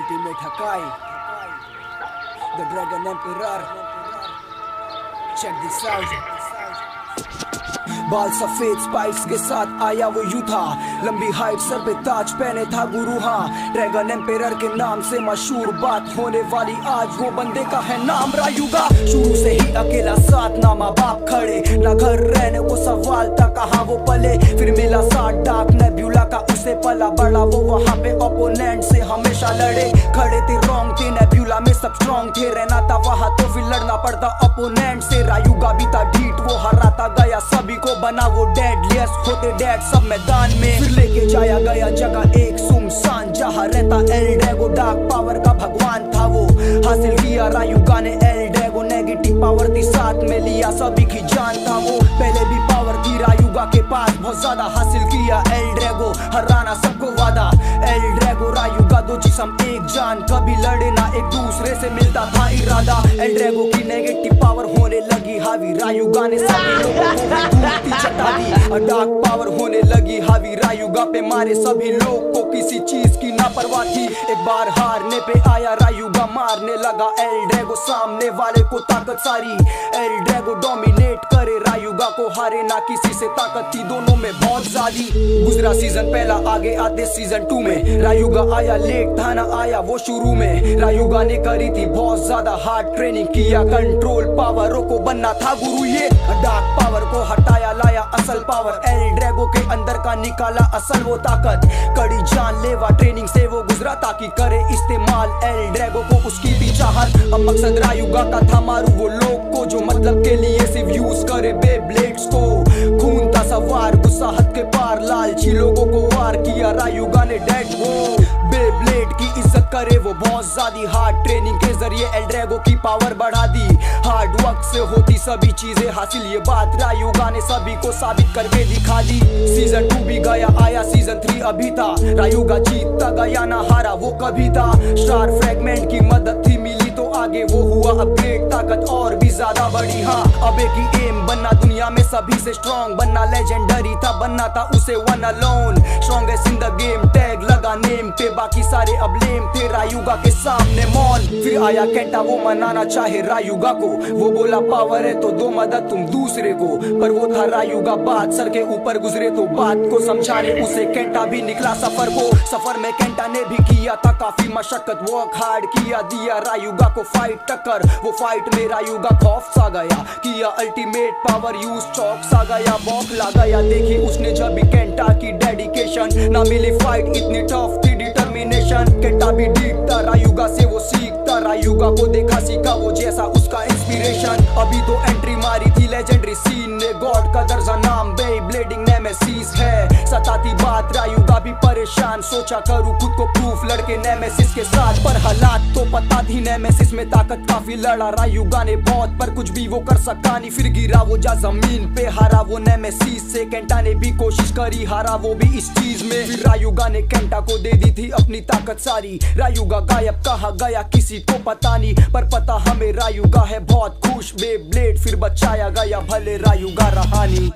Ultimate Hakai, the Dragon Emperor. Check this out. बाल सफेद spikes के साथ आया वो यूं था, लंबी हाइट सर पे ताज पहने था गुरु। हाँ, ड्रैगन एम्पेरर के नाम से मशहूर बात होने वाली आज वो बंदे का है नाम रायुगा। शुरू से ही अकेला साथ ना माँ बाप खड़े, ना घर रहने को सवाल था कहाँ वो पले। फिर मिला साथ डार्क नेब्यूला का, उसे पला बड़ा वो वहाँ पे ओपोनेंट से हमेशा लड़े। खड़े थे रॉन्ग थे नेब्यूला में सब स्ट्रॉन्ग थे, रहना था वहाँ तो फिर लड़ना पड़ता ओपोनेंट से। रायुगा भी था ढीठ, वो हराता गया सभी को, बना वो डेडलिएस्ट होते डेड सब मैदान में। फिर लेके जाया गया जगह एक सुमसान, जहाँ रहता एल ड्रैगो, डार्क पावर का भगवान था वो। हासिल किया रायुगा ने एल ड्रैगो, नेगेटिव पावर थी साथ में लिया सभी की जान था वो। पहले भी पावर थी रायुगा के पास बहुत ज्यादा, हासिल किया एल ड्रैगो, हराना सबको वादा। एल ड्रैगो रायुगा दो जिस्म एक जान, कभी लड़े ना एक दूसरे से मिलता था इरादा। एल ड्रैगो की नेगेटिव पावर होने लगी हावी, रायुगा ने सभी लोगों को चटा दी। डार्क पावर होने लगी हावी, रायुगा पे मारे सभी लोग को, किसी चीज की ना परवाह थी। एक बार हारने पे आया रायुगा, मारने लगा एल ड्रैगो सामने वाले को ताकत सारी। एल ड्रैगो डोमिनेट करे रायुगा को, हारे ना किसी से ताकत थी दोनों में बहुत ज्यादा। गुजरा सीजन पहला, आगे आते सीजन 2 में। रायुगा आया लेट था ना आया वो शुरू में। रायुगा ने करी थी बहुत ज्यादा हार्ड ट्रेनिंग, किया कंट्रोल पावरों को, बनना था गुरु ये। डार्क पावर को हटाया लाया असल पावर, एल ड्रैगो के अंदर का निकाला असल वो ताकत। कड़ी जानलेवा ट्रेनिंग से वो गुजरा ताकि करे इस्तेमाल एल ड्रैगो को उसकी भी चाहत। अब मकसद रायुगा का था मारू वो लोग को, जो मतलब के लिए सिर्फ यूज करे बे ब्लेड्स को। खून था सवार, गुस्सा हद के पार, लालची लोगों को वार किया रायुगा ने डेड वो। बे ब्लेड की इज्जत करे वो बहुत ज्यादा, हार्ड ट्रेनिंग के जरिए एल ड्रैगो की पावर बढ़ा दी। हार्ड वर्क से होती सभी चीजें हासिल, ये बात रायुगा ने सभी को साबित करके दिखा दी। सीजन 2 भी गया आया, सीजन 3 अभी था। रायुगा जीतता गया ना हारा वो कभी था। स्टार फ्रेगमेंट की मदद थी मिली तो आगे वो हुआ अपग्रेड, ताकत और भी ज्यादा बढ़ी। हाँ, अब एक ही एम बनना दुनिया में सभी से स्ट्रॉन्ग बनना, लेजेंडरी था बनना था उसे one alone. Strongest in the game tag लगा नेम पे, बाकी सारे अब लेम थे रायुगा के सामने मौन। फिर आया केंटा, वो मनाना चाहे रायुगा को, वो बोला पावर है तो दो मदद तुम दूसरे को। पर वो था रायुगा बात सर के ऊपर गुजरे तो बात को समझाने उसे केंटा भी निकला सफर को। सफर में केंटा ने भी किया था काफी मशक्कत, वर्क हार्ड किया, दिया रायुगा को फाइट टक्कर। वो फाइट में रायुगा खौफ सा गया, किया अल्टीमेट पावर यूज, चौक सा गया, बौखला गया। देखी उसने जब भी केंटा की डेडिकेशन, ना मिली फाइट इतनी टफ थी डिटर्मिनेशन। केंटा भी डीपता रायुगा से वो सीखता, रायुगा को देखा सीखा वो जैसा उसका इंस्पिरेशन। अभी तो एंट्री मारी थी लेजेंडरी सीन ने, गॉड का दर्जा नाम बे ब्लेडिंग नेमेसिस है। सताती बात रायुगा भी परेशान, सोचा करूं खुद को प्रूफ लड़के नेमेसिस के साथ, पर हालात तो पता थी नेमेसिस में ताकत काफी। लड़ा रायुगा ने बहुत पर कुछ भी वो कर सका नहीं, फिर गिरा वो जा जमीन पे, हारा वो नेमेसिस से। केंटा ने भी कोशिश करी, हारा वो भी इस चीज में। फिर रायुगा ने केंटा को दे दी थी अपनी ताकत सारी। रायुगा गायब कहाँ गया किसी को पता नहीं, पर पता हमें रायुगा है बहुत खुश बे ब्लेड फिर बचाया गया, भले रायुगा रहा नहीं।